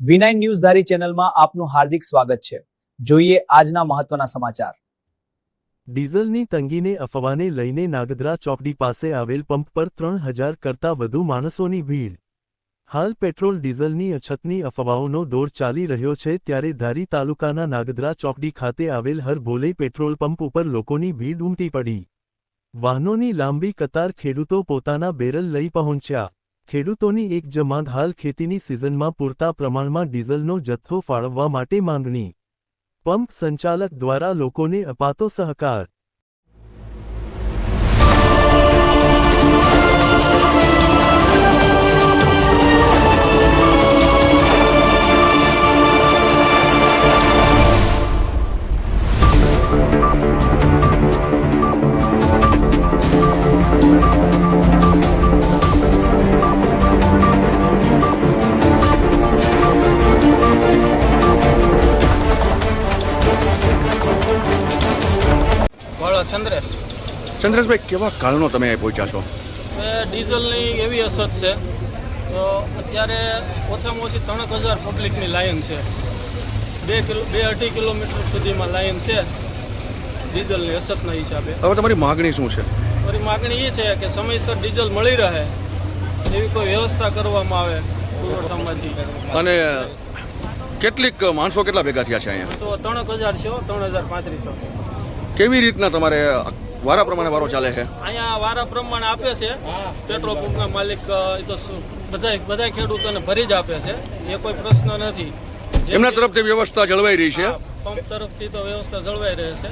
V9 news ધારી ચેનલમાં આપનું હાર્દિક સ્વાગત છે। જોઈએ આજના મહત્વના સમાચાર। ડીઝલની તંગીને અફવાને લઈને નાગદરા ચોકડી પાસે આવેલ પંપ પર 3000 કરતાં વધુ માણસોની ભીડ। હાલ પેટ્રોલ ડીઝલની અછતની અફવાઓનો દોર ચાલી રહ્યો છે ત્યારે ધારી તાલુકાના નાગદરા ચોકડી ખાતે આવેલ હર ભોલે પેટ્રોલ પંપ ઉપર લોકોની ભીડ ઉમટી પડી। વાહનોની લાંબી કતાર, ખેડૂતો પોતાના બેરલ લઈ પહોંચ્યા। ખેડૂતોની એક જ માંગ હાલ ખેતીની સિઝનમાં પૂરતા પ્રમાણમાં ડીઝલનો જથ્થો ફાળવવા માટે માંગણી। પંપ સંચાલક દ્વારા લોકોને અપાતો સહકાર। ચંદ્રેશભાઈ, કેવા કારણો તમે પહોંચ્યા છો? ડીઝલની એવી અછત છે તો અત્યારે ઓછામાં ઓછી 3000 પબ્લિકની લાઈન છે। 2-2.5 કિલોમીટર સુધીમાં લાઈન છે ડીઝલની અછતના હિસાબે। હવે તમારી માગણી શું છે? મારી માગણી એ છે કે સમયસર ડીઝલ મળી રહે એવી કોઈ વ્યવસ્થા કરવામાં આવે પુરવઠામાંથી। અને કેટલીક માણસો કેટલા ભેગા થયા છે અહીંયા? તો 3000 છે, 3500। કેવી રીતના તમારે વારા પ્રમાણે વારો ચાલે છે? અહીંયા વારા પ્રમાણે આપે છે પેટ્રોલ પંપના માલિક, એ તો બધા ખેડૂતોને ભરી જ આપે છે, એ કોઈ પ્રશ્ન નથી। એમના તરફથી વ્યવસ્થા જળવાઈ રહી છે? પંપ તરફથી તો વ્યવસ્થા જળવાઈ રહે છે।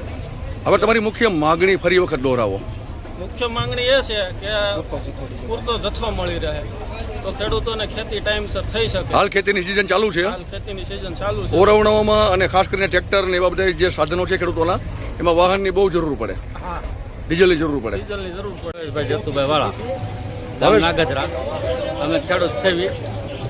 હવે તમારી મુખ્ય માગણી ફરી વખત દોહરાવો। મુખ્ય માંગણી એ છે કે પૂરતો જથ્થો મળી રહે તો ખેડૂતોને ખેતી ટાઈમસર થઈ શકે। હાલ ખેતીની સિઝન ચાલુ છે? હાલ ખેતીની સિઝન ચાલુ છે। ઓરવણાઓમાં અને ખાસ કરીને ટ્રેક્ટર ને એવા બધા જે સાધનો છે ખેડૂતોના, એમાં વાહનની બહુ જરૂર પડે, ડીઝલની જરૂર પડે। ડીઝલની જરૂર પડે। ભાઈ જતુભાઈ વાળા, ગામ નાગદરા। અમે ખેડૂત સેવી,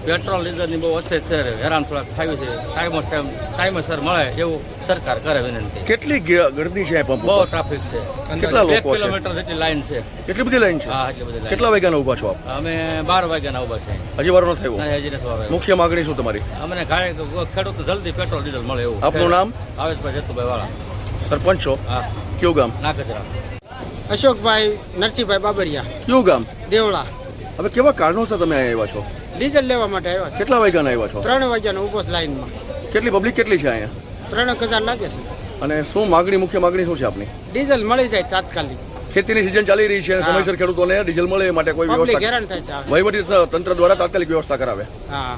પેટ્રોલ ડીઝલની બહુ અછત છે, હેરાન થોડાક થાય છે। ટાઈમસર મળે એવું સરકાર કરે વિનંતી। કેટલી ગર્દી છે પંપ? બહુ ટ્રાફિક છે, કેટલા લોકો 1 છે? કિલોમીટર જેટલી લાઈન છે। કેટલી બધી લાઈન છે? હા, એટલી બધી લાઈન। કેટલા વાગ્યાના ઊભા છો આપ? અમે 12 વાગ્યાના ઊભા છે। હજી વારો નથી નહીં, આવ્યો? હજી નથી આવ્યો। મુખ્ય માગણી શું તમારી? અમને ખેડૂત જલ્દી પેટ્રોલ ડીઝલ મળે એવું। આપનું નામ? આવેશભાઈ જતુભાઈ વાળા, સરપંચ છો? હા। કયું ગામ? નાગદરા। અશોકભાઈ નરસિંહભાઈ બાબરિયા, કયું ગામ? દેવળા। હવે કેવા કારણોસર તમે આવ્યા છો? ડીઝલ લેવા માટે આવ્યા છે। કેટલા વાગ્યાના આવ્યા છો? 3 વાગ્યાનો ઊભો છે લાઈનમાં। કેટલી પબ્લિક કેટલી છે અહીંયા? 3000 લાગે છે। અને શું માગણી, મુખ્ય માગણી શું છે આપની? ડીઝલ મળી જાય તાત્કાલિક। ખેતીની સિઝન ચાલી રહી છે અને સમયસર ખેડૂતોને ડીઝલ મળે એ માટે કોઈ પબ્લિક વ્યવસ્થા હેરાન થાય છે। વહીવટી તંત્ર દ્વારા તાત્કાલિક વ્યવસ્થા કરાવે। હા।